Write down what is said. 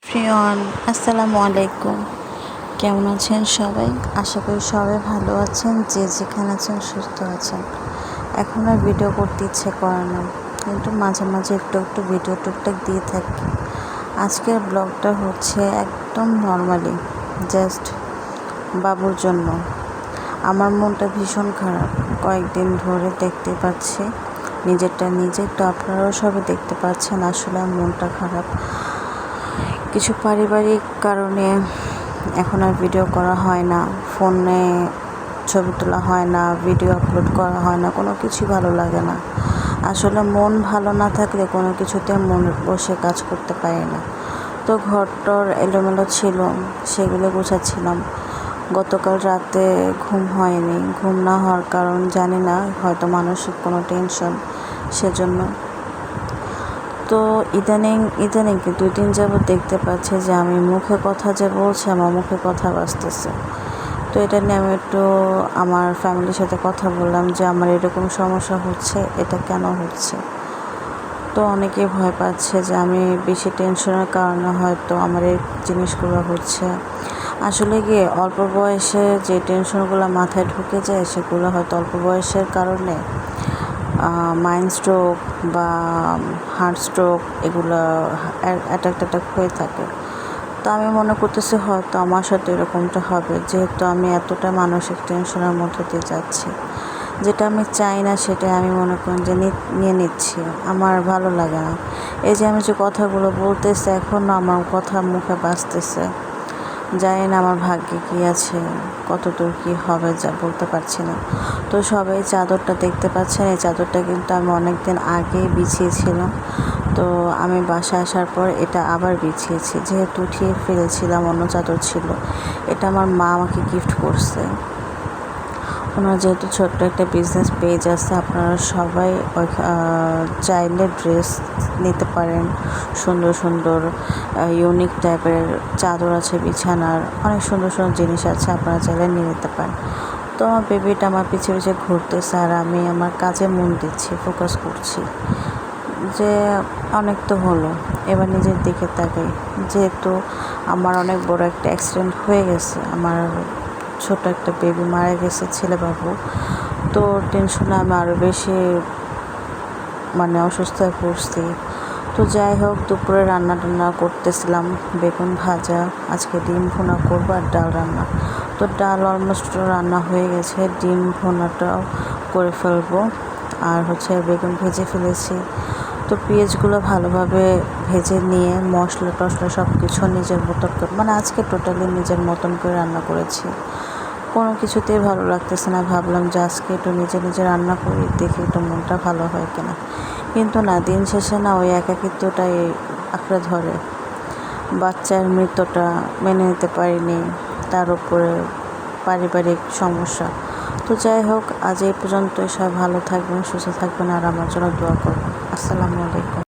প্রিয়ন, আসসালামু আলাইকুম। কেমন আছেন সবাই? আশা করি সবাই ভালো আছেন, যে যেখানে আছেন সুস্থ আছেন। এখন আর ভিডিও করতে ইচ্ছে করে না, কিন্তু মাঝে মাঝে একটু একটু ভিডিও টুকটাক দিয়ে থাকি। আজকের ব্লগটা হচ্ছে একদম নর্মালি, জাস্ট বাবুর জন্য। আমার মনটা ভীষণ খারাপ, কয়েকদিন ধরে দেখতে পাচ্ছি নিজেরটা নিজে, তো আপনারাও সবাই দেখতে পাচ্ছেন আসলে মনটা খারাপ। কিছু পারিবারিক কারণে এখন আর ভিডিও করা হয় না, ফোনে ছবি তোলা হয় না, ভিডিও আপলোড করা হয় না, কোনো কিছুই ভালো লাগে না। আসলে মন ভালো না থাকলে কোনো কিছুতে মন বসে কাজ করতে পারি না। তো ঘরটর এলোমেলো ছিল, সেগুলো গোছাচ্ছিলাম। গতকাল রাতে ঘুম হয়নি। ঘুম না হওয়ার কারণ জানি না, হয়তো মানসিক কোনো টেনশন, সেজন্য। তো ইদানিং কি 2 দিন যাবত দেখতে পাচ্ছি যে আমি মুখে কথা যে বলছি, আমার মুখে কথা বাজতেছে। তো এটা নিয়ে আমি একটু আমার ফ্যামিলির সাথে কথা বললাম যে আমার এরকম সমস্যা হচ্ছে, এটা কেন হচ্ছে। তো অনেকে ভয় পাচ্ছে যে আমি বেশি টেনশনের কারণে হয়তো আমার এই জিনিসগুলো হচ্ছে। আসলে গিয়ে অল্প বয়সে যে টেনশনগুলো মাথায় ঢুকে যায়, সেগুলো হয়তো অল্প বয়সের কারণে মাইন্ড স্ট্রোক বা হার্ট স্ট্রোক এগুলো অ্যাটাক হয়ে থাকে। তো আমি মনে করতেছি হয়তো আমার সাথে এরকমটা হবে, যেহেতু আমি এতটা মানসিক টেনশনের মধ্যে দিয়ে যাচ্ছি। যেটা আমি চাই না সেটা আমি মনে করেন যে নিয়ে নিচ্ছি, আমার ভালো লাগে না। এই যে আমি যে কথাগুলো বলতেছি, এখনও আমার কথা মুখে বাজতেছে। জানি না আমার ভাগ্যে কী আছে, কতদূর কী হবে যা বলতে পারছি না। তো সবাই চাদরটা দেখতে পাচ্ছেন, এই চাদরটা কিন্তু আমি অনেক দিন আগেই বিছিয়েছিলাম। তো আমি বাসায় আসার পর এটা আবার বিছিয়েছি, যেহেতু উঠিয়ে ফেলেছিলাম, অন্য চাদর ছিল। এটা আমার মা আমাকে গিফট করছে। ওনার যেহেতু ছোট্ট একটা বিজনেস পেজ আছে, আপনারা সবাই চাইলে ড্রেস নিতে পারেন। সুন্দর সুন্দর ইউনিক টাইপের চাদর আছে, বিছানার অনেক সুন্দর সুন্দর জিনিস আছে, আপনারা চাইলে নিয়ে নিতে পারেন। তো আমার বেবিটা আমার পিছে পিছে ঘুরতেছে, আর আমি আমার কাজে মন দিচ্ছি, ফোকাস করছি যে অনেক তো হলো, এবার নিজের দিকে তাকাই। যেহেতু আমার অনেক বড় একটা অ্যাক্সিডেন্ট হয়ে গেছে, আমার ছোট একটা বেবি মারা গেছে, ছেলে বাবু। তো টেনশনে আমি আরও বেশি অসুস্থ হয়ে পড়ছি। তো যাই হোক, দুপুরে রান্না টান্না করতেছিলাম, বেগুন ভাজা, আজকে ডিম ভুনা করবো আর ডাল রান্না। তো ডাল অলমোস্ট রান্না হয়ে গেছে, ডিম ভুনাটাও করে ফেলবো, আর বেগুন ভেজে ফেলেছি। তো পেঁয়াজগুলো ভালোভাবে ভেজে নিয়ে মশলা টশলা সব কিছু নিজের মতন করে, আজকে টোটালি নিজের মতন করে রান্না করেছি। কোনো কিছুতেই ভালো লাগতেছে না, ভাবলাম যে আজকে একটু নিজে রান্না করি, দেখি একটু মনটা ভালো হয় কিনা। কিন্তু না, দিন শেষে না ওই একাকিত্বটাই আঁকড়ে ধরে। বাচ্চার মৃত্যুটা মেনে নিতে পারিনি, তার উপরে পারিবারিক সমস্যা। তো যাই হোক, আজ এই পর্যন্ত। সবাই ভালো থাকবেন, সুস্থ থাকবেন, আর আমার জন্য দোয়া করবেন। আসসালামু আলাইকুম।